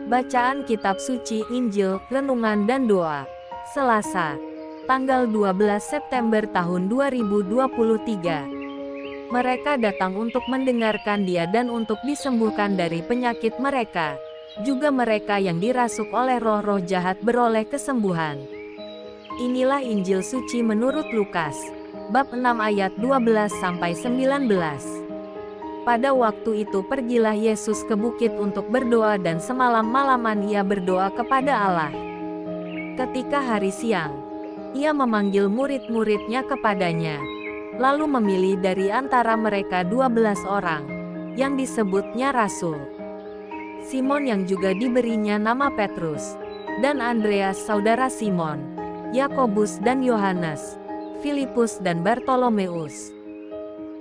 Bacaan Kitab Suci Injil, Renungan dan Doa. Selasa, tanggal 12 September tahun 2023. Mereka datang untuk mendengarkan Dia dan untuk disembuhkan dari penyakit mereka. Juga mereka yang dirasuk oleh roh-roh jahat beroleh kesembuhan. Inilah Injil Suci menurut Lukas, bab 6 ayat 12-19. Pada waktu itu pergilah Yesus ke bukit untuk berdoa dan semalam-malaman Ia berdoa kepada Allah. Ketika hari siang, Ia memanggil murid-muridnya kepadanya, lalu memilih dari antara mereka 12 orang, yang disebutnya rasul. Simon yang juga diberinya nama Petrus, dan Andreas saudara Simon, Yakobus dan Yohanes, Filipus dan Bartolomeus,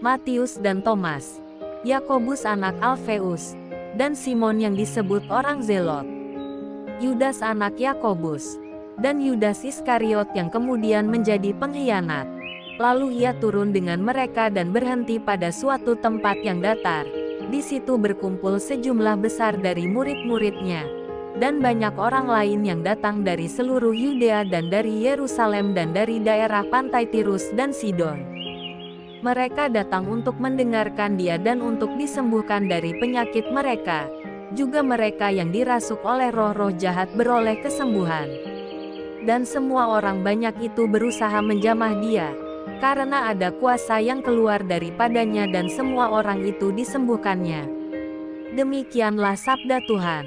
Matius dan Thomas, Yakobus anak Alfeus, dan Simon yang disebut orang Zelot, Yudas anak Yakobus, dan Yudas Iskariot yang kemudian menjadi pengkhianat. Lalu Ia turun dengan mereka dan berhenti pada suatu tempat yang datar. Di situ berkumpul sejumlah besar dari murid-muridnya, dan banyak orang lain yang datang dari seluruh Yudea dan dari Yerusalem dan dari daerah pantai Tirus dan Sidon. Mereka datang untuk mendengarkan Dia dan untuk disembuhkan dari penyakit mereka. Juga mereka yang dirasuk oleh roh-roh jahat beroleh kesembuhan. Dan semua orang banyak itu berusaha menjamah Dia, karena ada kuasa yang keluar daripadanya dan semua orang itu disembuhkannya. Demikianlah sabda Tuhan.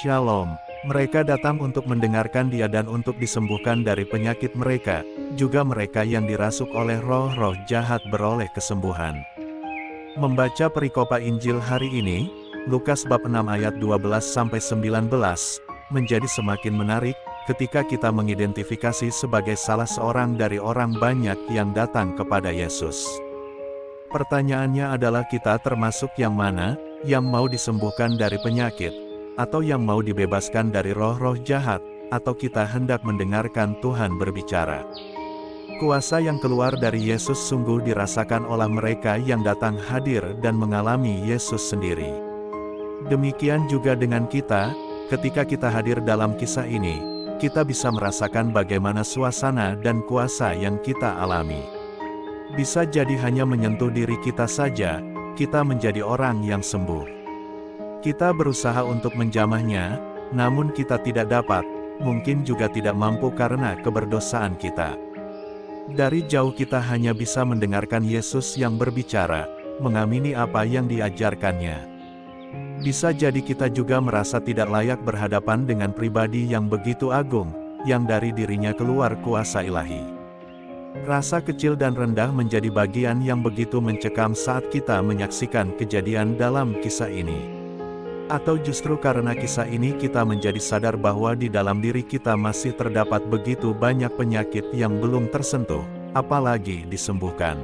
Shalom. Mereka datang untuk mendengarkan Dia dan untuk disembuhkan dari penyakit mereka. Juga mereka yang dirasuk oleh roh-roh jahat beroleh kesembuhan. Membaca perikopa Injil hari ini, Lukas bab 6 ayat 12-19, menjadi semakin menarik ketika kita mengidentifikasi sebagai salah seorang dari orang banyak yang datang kepada Yesus. Pertanyaannya adalah, kita termasuk yang mana, yang mau disembuhkan dari penyakit, atau yang mau dibebaskan dari roh-roh jahat, atau kita hendak mendengarkan Tuhan berbicara? Kuasa yang keluar dari Yesus sungguh dirasakan oleh mereka yang datang hadir dan mengalami Yesus sendiri. Demikian juga dengan kita, ketika kita hadir dalam kisah ini, kita bisa merasakan bagaimana suasana dan kuasa yang kita alami. Bisa jadi hanya menyentuh diri kita saja, kita menjadi orang yang sembuh. Kita berusaha untuk menjamahnya, namun kita tidak dapat, mungkin juga tidak mampu karena keberdosaan kita. Dari jauh kita hanya bisa mendengarkan Yesus yang berbicara, mengamini apa yang diajarkannya. Bisa jadi kita juga merasa tidak layak berhadapan dengan pribadi yang begitu agung, yang dari dirinya keluar kuasa ilahi. Rasa kecil dan rendah menjadi bagian yang begitu mencekam saat kita menyaksikan kejadian dalam kisah ini. Atau justru karena kisah ini kita menjadi sadar bahwa di dalam diri kita masih terdapat begitu banyak penyakit yang belum tersentuh, apalagi disembuhkan.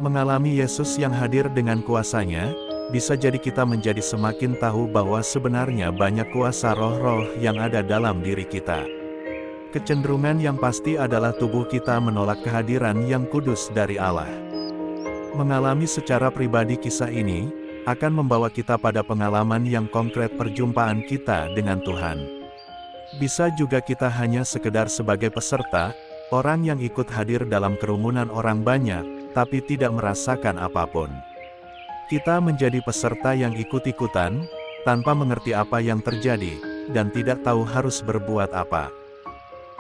Mengalami Yesus yang hadir dengan kuasanya, bisa jadi kita menjadi semakin tahu bahwa sebenarnya banyak kuasa roh-roh yang ada dalam diri kita. Kecenderungan yang pasti adalah tubuh kita menolak kehadiran yang kudus dari Allah. Mengalami secara pribadi kisah ini akan membawa kita pada pengalaman yang konkret perjumpaan kita dengan Tuhan. Bisa juga kita hanya sekedar sebagai peserta, orang yang ikut hadir dalam kerumunan orang banyak, tapi tidak merasakan apapun. Kita menjadi peserta yang ikut-ikutan, tanpa mengerti apa yang terjadi, dan tidak tahu harus berbuat apa.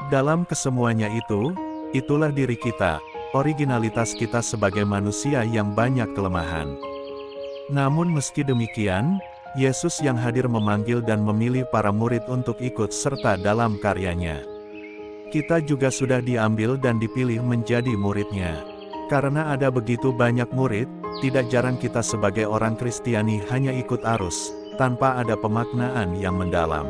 Dalam kesemuanya itu, itulah diri kita, originalitas kita sebagai manusia yang banyak kelemahan. Namun meski demikian, Yesus yang hadir memanggil dan memilih para murid untuk ikut serta dalam karyanya. Kita juga sudah diambil dan dipilih menjadi muridnya. Karena ada begitu banyak murid, tidak jarang kita sebagai orang Kristiani hanya ikut arus, tanpa ada pemaknaan yang mendalam.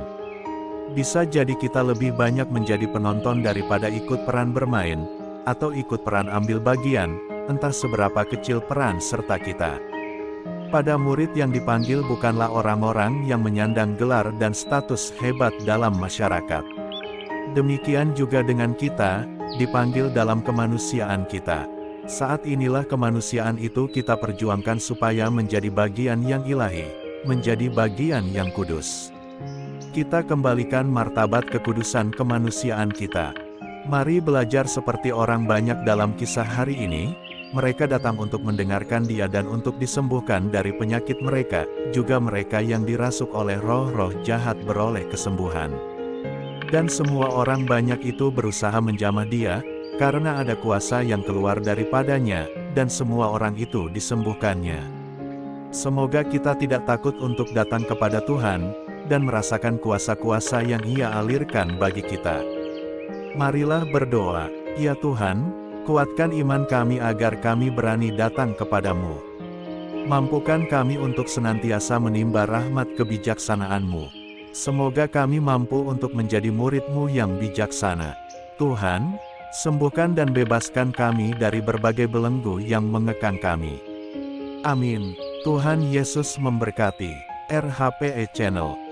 Bisa jadi kita lebih banyak menjadi penonton daripada ikut peran bermain, atau ikut peran ambil bagian, entah seberapa kecil peran serta kita. Pada murid yang dipanggil bukanlah orang-orang yang menyandang gelar dan status hebat dalam masyarakat. Demikian juga dengan kita, dipanggil dalam kemanusiaan kita. Saat inilah kemanusiaan itu kita perjuangkan supaya menjadi bagian yang ilahi, menjadi bagian yang kudus. Kita kembalikan martabat kekudusan kemanusiaan kita. Mari belajar seperti orang banyak dalam kisah hari ini. Mereka datang untuk mendengarkan Dia dan untuk disembuhkan dari penyakit mereka. Juga mereka yang dirasuk oleh roh-roh jahat beroleh kesembuhan. Dan semua orang banyak itu berusaha menjamah Dia, karena ada kuasa yang keluar daripadanya, dan semua orang itu disembuhkannya. Semoga kita tidak takut untuk datang kepada Tuhan, dan merasakan kuasa-kuasa yang Ia alirkan bagi kita. Marilah berdoa. Ya Tuhan, kuatkan iman kami agar kami berani datang kepadamu. Mampukan kami untuk senantiasa menimba rahmat kebijaksanaan-Mu. Semoga kami mampu untuk menjadi murid-Mu yang bijaksana. Tuhan, sembuhkan dan bebaskan kami dari berbagai belenggu yang mengekang kami. Amin. Tuhan Yesus memberkati. RHPE Channel.